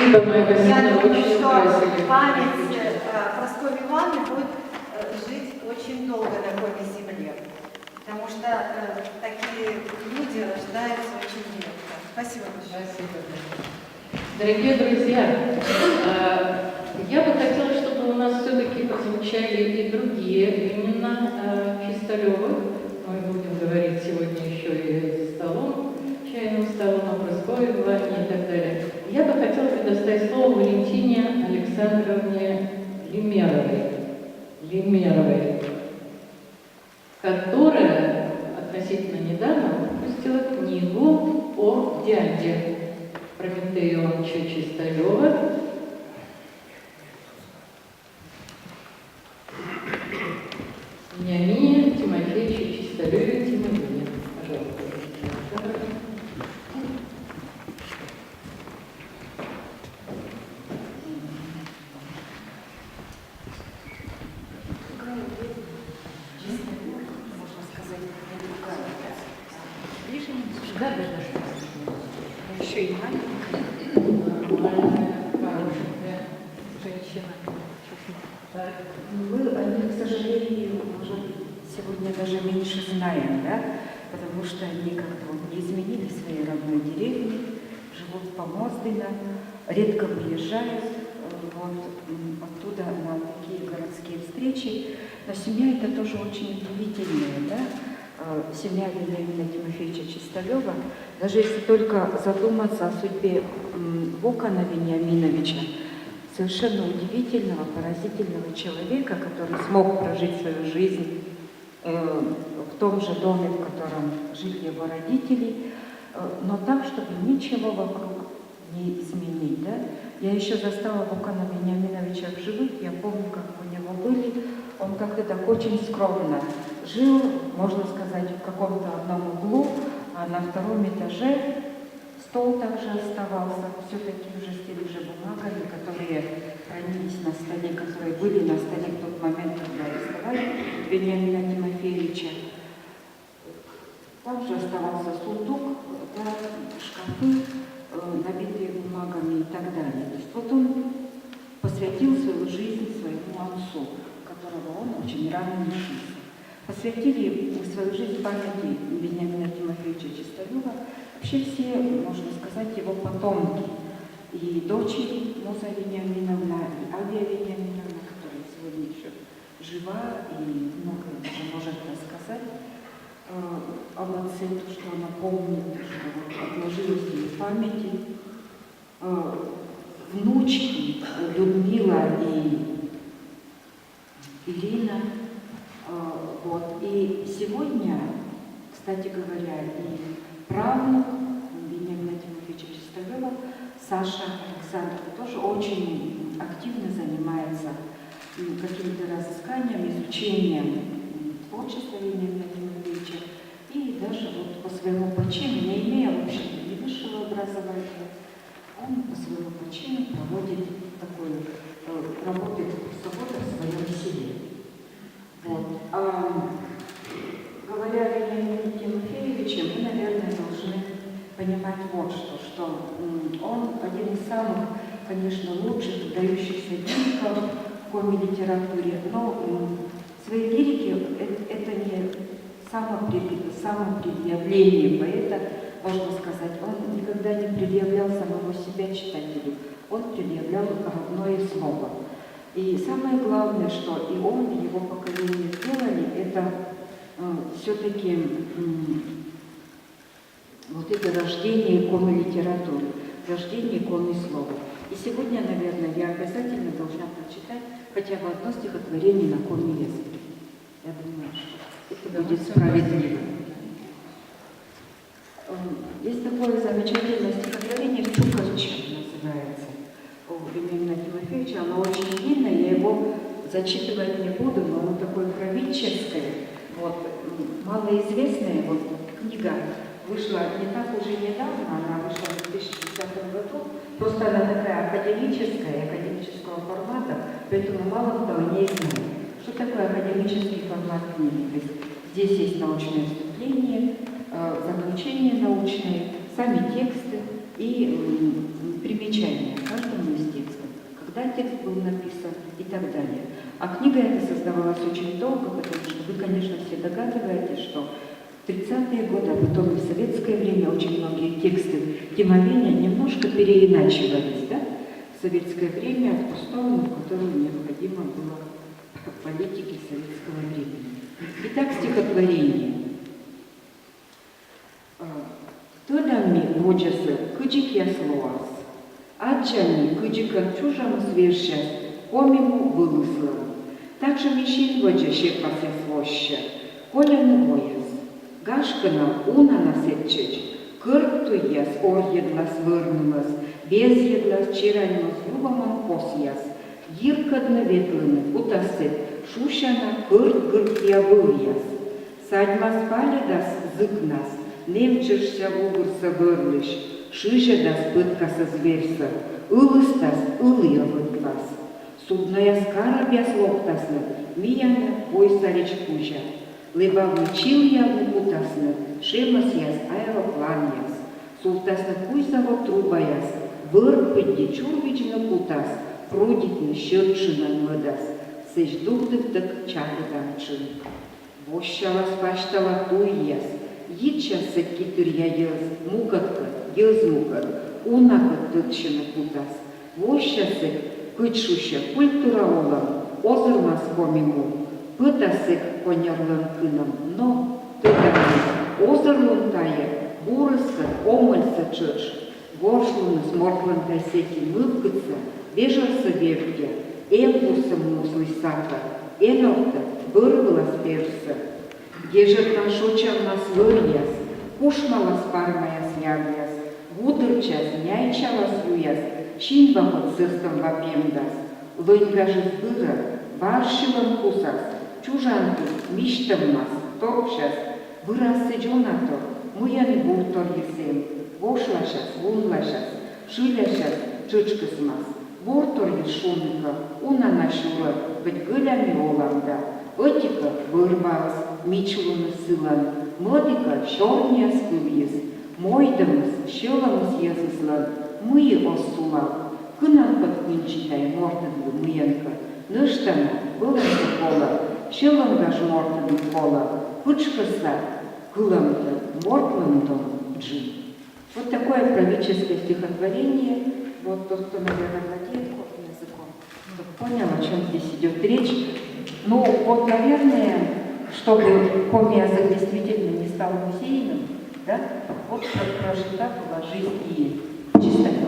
Спасибо, моя Галина, Я думаю, очень что украсили. память Прасковьи Ивановны будет жить очень долго на коме земле, потому что такие люди рождаются очень редко. Спасибо большое. Спасибо. Дорогие друзья, я бы хотела, чтобы у нас все-таки прозвучали и другие имена Чисталёвых. Мы будем говорить сегодня еще и за столом, чайным столом, о Прасковье Ивановне и так далее. Я бы хотела предоставить слово Валентине Александровне Лемеровой, которая относительно недавно выпустила книгу о дяде Прометея Ивановича Чисталёва. Вениамине Тимофеевиче Чисталёве Тимофеевне. Пожалуйста. Еще и маленькая. Нормальная, хорошая женщина. Мы о них, к сожалению, уже сегодня даже меньше знаем, да? Потому что они как-то вот не изменили своей родной деревни, живут по Моздыно, редко выезжают вот, оттуда на такие городские встречи. Но семья это тоже очень удивительная, да? Семья Вениамина Тимофеевича Чисталёва, даже если только задуматься о судьбе Вокана Вениаминовича, совершенно удивительного, поразительного человека, который смог прожить свою жизнь в том же доме, в котором жили его родители, но так, чтобы ничего вокруг не изменить. Да? Я еще застала Вокана Вениаминовича в живых, я помню, как у него были. Он как-то так очень скромно жил, можно сказать, в каком-то одном углу, а на втором этаже стол также оставался, все такими же с теми же бумагами, которые хранились на столе, которые были на столе в тот момент, когда арестовали Вениамина Тимофеевича. Там же оставался сундук, да, шкафы, набитые бумагами и так далее. То есть вот он посвятил свою жизнь своему отцу, которого он очень рано лишился. Посвятили свою жизнь памяти Вениамина Тимофеевича Чисталёва вообще все, можно сказать, его потомки. И дочери Муза Вениаминовна, и Авия Вениаминовна, которая сегодня еще жива и много даже может рассказать об отце, то, что она помнит, что отложилось в ее памяти. Внучки Людмила и Ирина. Вот. И сегодня, кстати говоря, и правнук Вениамина Тимофеевича Чисталёва, Саша Александр, тоже очень активно занимается какими-то разысканием, изучением творчества Вениамина Тимофеевича и даже вот по своему почину, не имея вообще ни высшего образования, он по своему почину проводит такую, работает курсовод в своем селе. Вот. Говоря о Вениамине Тимофеевиче, мы, наверное, должны понимать вот что он один из самых, конечно, лучших, выдающихся лириков в коми-литературе, но в своей лирике это не самопредъявление поэта, можно сказать. Он никогда не предъявлял самого себя читателю, он предъявлял родное слово. И самое главное, что и он, и его поколение сделали, это все-таки вот это рождение иконы литературы, рождение иконы слова. И сегодня, наверное, я обязательно должна прочитать хотя бы одно стихотворение на коме языке. Я думаю, что это будет справедливо. Есть такое замечательное стихотворение «Чукарча» называется. У Вениамина Тимофеевича, оно очень длинное, я его зачитывать не буду, но оно такое правительское, вот, малоизвестная вот, книга вышла не так уже недавно, она вышла в 2010 году, просто она такая академического формата, поэтому мало кто о ней знает. Что такое академический формат книги? То есть здесь есть научное вступление, заключение научное, сами тексты и примечания к каждому когда текст был написан и так далее. А книга эта создавалась очень долго, потому что вы, конечно, все догадываетесь, что в 30-е годы, а потом и в советское время очень многие тексты Тимовения немножко переиначивались, да? В советское время в ту сторону, в которую необходимо было политике советского времени. Итак, стихотворение. Тădămi vocese câcic яслоас, аджани câcică чужам свиршес, комиму вылыслам. Также мишин воджеше пасе своще, коляны вояс. Гашкана уна насетчеч, кырту яс ор едлас вырнымас, без едлас чираньмас любоман посяс. Гиркадны ветлыны утасет, шушана кырт-кырт явыльяс. Садьмас паледас зыкнас, Немчешься вугурса вырлыш, шишедас пыткаса зверса, ылыстас ылыявытлас. Судная скара бяслоктасны, мияны бойса реч пужа. Лыбавны чил явны путасны, шемас яс аэроплан яс. Султасны куйсаво труба яс, вырпыдди чурвичны путас, прудитны щырчынан мыдас. Сыч духдыктык чатыдан чын. Вощалас паштала туй яс. Йитчасы китырья ез, мукатка, ез мукат, унакат тытчыны путас. Вощасы кычшуща культура олам, озырмас комиму, пытасык понерлын кыным, но тыданы, озырлын тайы, бурысы, омыльсы чыч, горшлыны смортлын тайсеки мывкытса, вежарсы верге, эмбусы муслый сака, энокта, бырвылас персы. Ежетна шучам нас вырьяс, кушмалас пармаяс являс, вудырчас няйчалас юяс, чинвахот сыстом вапемдас, лыньгажы сбыра, баршиван кусас, чужанты миштаммас, топшас, вырасы джонатор, муяны буртор есем, вошлашас, вунлашас, шиляшас, чычкысмас, буртор ешунка, унанашура, быть гылями оламда, Отика вырвалась, мичулыны сылан, модика шорния скыльес, мойдамыс, щеламыс языслан, мые оссулал, кынам подкынчитай мортыдлы мыянка, ныштана, быланка пола, щеламгаш мортыдын пола, пычкаса, кыламка, мортландом джи. Вот такое правительское стихотворение, вот тот, кто, наверное, владеет кофе языком, тот понял, о чем здесь идет речь. Ну, вот, наверное, чтобы коми-язык действительно не стал музейным, да, вот как прожита была жизнь и чистота.